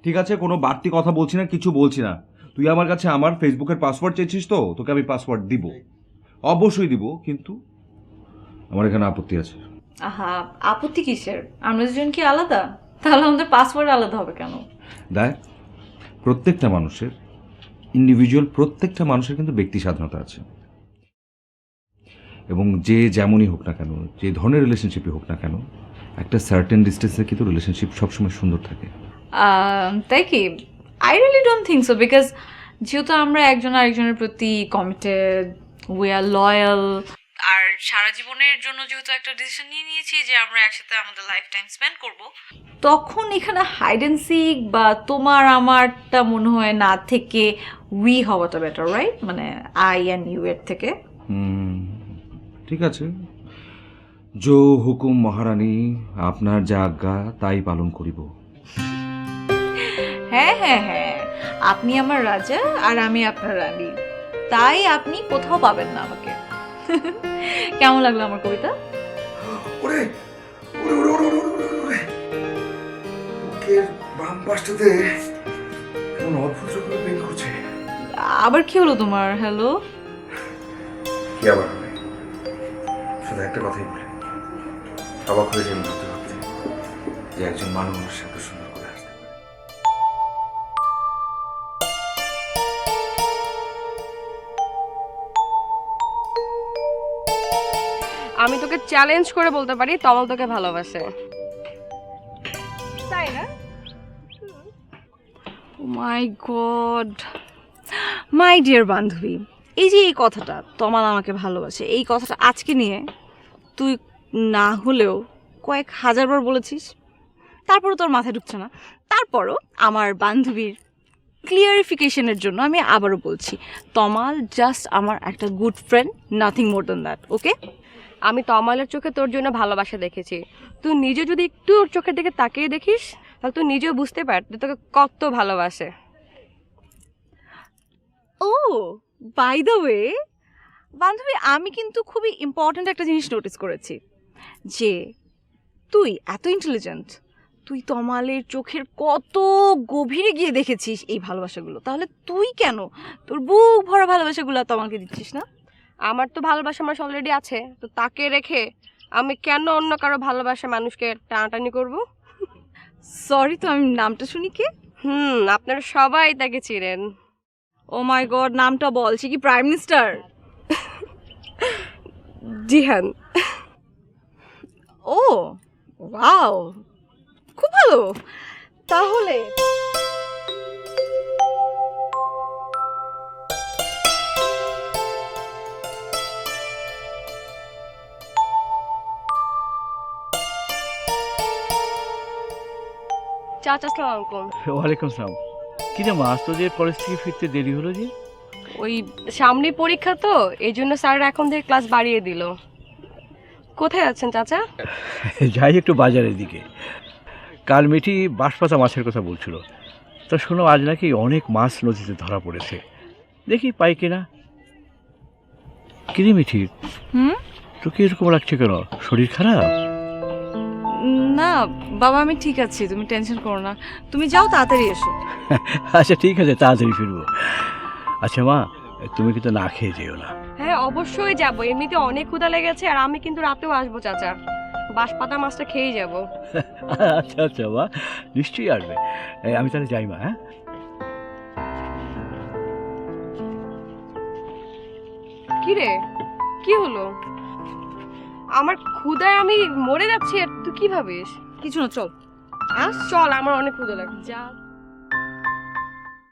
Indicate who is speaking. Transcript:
Speaker 1: ঠিক আছে, কোনো বাড়তি কথা বলছি না, কিছু বলছি না। তুই আমার কাছে আমার ফেসবুকের পাসওয়ার্ড চেয়েছিস, তো তোকে আমি পাসওয়ার্ড দিব, অবশ্যই দিব, কিন্তু আমার এখানে আপত্তি আছে।
Speaker 2: আহা, আপত্তি কিসের? আমরা দুজন কি আলাদা? তাহলে আমাদের পাসওয়ার্ড আলাদা হবে কেন?
Speaker 1: দেখ, প্রত্যেকটা মানুষের ইন্ডিভিজুয়াল, প্রত্যেকটা মানুষের কিন্তু ব্যক্তি স্বাধীনতা আছে, এবং যে যেমনই হোক না কেন, যে ধরনের রিলেশনশিপই হোক না কেন, একটা সার্টেন ডিস্টেন্সে কিন্তু রিলেশনশিপ সবসময় সুন্দর থাকে।
Speaker 2: তাই কি? I really don't think so, because যেহেতু আমরা একজন আরেকজনের প্রতি কমিটেড, উই আর লয়াল, আর সারা জীবনের জন্য যেহেতু একটা ডিসিশন নিয়ে নিয়েছি যে আমরা একসাথে আমাদের লাইফ টাইম স্পেন্ড করব, তখন এখানে হাইড অ্যান্ড সিক বা তোমার আমারটা মনে হয় না থেকে উই হওয়াটা বেটার, রাইট? মানে আই অ্যান্ড ইউ এর থেকে।
Speaker 1: ঠিক আছে, জো হুকুম মহারানী, আপনার যা আজ্ঞা তাই পালন করিব।
Speaker 2: হ্যাঁ হ্যাঁ হ্যাঁ, আপনি আমার রাজা আর আমি আপনার রানী, তাই আপনি কোথাও পাবেন না আমাকে। কেমন লাগলো আমার কবিতা?
Speaker 1: ওরে ওরে ওরে ওরে ওরে ওরে ওরে, বুকের বাম পাশটাতে কেমন অদ্ভুত রকমের পেইন করছে।
Speaker 2: আবার কি হলো তোমার? হ্যালো?
Speaker 1: কি আবার হবে? শুধু একটা কথাই বলে অবাক হয়ে যাবেন ভাবতে ভাবতে, যে একজন মানুষ এত সুন্দর করে হাসতে পারে।
Speaker 3: আমি তোকে চ্যালেঞ্জ করে বলতে পারি তমাল তোকে ভালোবাসে, তাই না?
Speaker 2: মাই গড, মাই ডিয়ার বান্ধবী, এই যে এই কথাটা তমাল আমাকে ভালোবাসে, এই কথাটা আজকে নিয়ে তুই না হলেও কয়েক হাজারবার বলেছিস, তারপরও তোর মাথায় ঢুকছে না। তারপরও আমার বান্ধবীর ক্লিয়ারিফিকেশনের জন্য আমি আবারও বলছি, তমাল জাস্ট আমার একটা good friend, nothing more than that, okay?
Speaker 3: আমি তমালের চোখে তোর জন্য ভালোবাসা দেখেছি, তুই নিজে যদি একটু ওর চোখের দিকে তাকিয়ে দেখিস তাহলে তুই নিজেও বুঝতে পার যে তোকে কত ভালোবাসে।
Speaker 2: ও বাই দ্য ওয়ে বান্ধবী, আমি কিন্তু খুবই ইম্পর্ট্যান্ট একটা জিনিস নোটিস করেছি, যে তুই এত ইন্টেলিজেন্ট, তুই তমালের চোখের কত গভীরে গিয়ে দেখেছিস এই ভালোবাসাগুলো, তাহলে তুই কেন তোর বুক ভরা ভালোবাসাগুলো তমালকে দিচ্ছিস না?
Speaker 3: আমার তো ভালোবাসা আমার অলরেডি আছে, তো তাকে রেখে আমি কেন অন্য কারো ভালোবাসা মানুষকে টানাটানি করব?
Speaker 2: সরি, তো আমি নামটা শুনি কে?
Speaker 3: আপনারা সবাই তাকে চিনেন।
Speaker 2: ও মাই গড, নামটা বল, সে কি প্রাইম মিনিস্টার?
Speaker 3: জিহান।
Speaker 2: ও ওয়াও, খুব ভালো। তাহলে
Speaker 3: চাচা আসসালামু আলাইকুম।
Speaker 4: ওয়ালাইকুম সালাম। কি রে মা, আজ তোদের কলেজ থেকে ফিরতে দেরি হলো যে?
Speaker 3: ওই সামনে পরীক্ষা তো, এই জন্য স্যাররা এখন থেকে ক্লাস বাড়িয়ে দিল। কোথায় আছেন চাচা?
Speaker 4: যাই একটু বাজারের দিকে। কাল মিঠি বাঁশপাতা মাছের কথা বলছিল, তা শোনো আজ নাকি অনেক মাছ নদীতে ধরা পড়েছে, দেখি পাই কিনা। কিরে মিঠি, তোকে এরকম লাগছে কেন? শরীর খারাপ?
Speaker 2: না বাবা, আমি ঠিক আছি, তুমি টেনশন করো না, তুমি যাও, তাড়াতাড়ি এসো।
Speaker 4: আচ্ছা ঠিক আছে, তাড়াতাড়ি ফিরবো। আচ্ছা মা, তুমি কিন্তু না খেয়ে যেও না।
Speaker 3: হ্যাঁ অবশ্যই যাবো, এমনিতে অনেক ক্ষুধা লেগেছে, আর আমি কিন্তু রাতেও আসবো চাচা, বাঁশপাতা মাছটা খেয়েই যাবো।
Speaker 4: আচ্ছা আচ্ছা মা, নিশ্চয়ই আসবে। আমি তাহলে যাই মা। হ্যাঁ
Speaker 3: কি রে, কি হলো? আমার ক্ষুধায় আমি মরে যাচ্ছি, আর তুই কি ভাবিস?
Speaker 2: কিছু না, চল।
Speaker 3: চল, আমার অনেক ক্ষুধা লাগছে। যা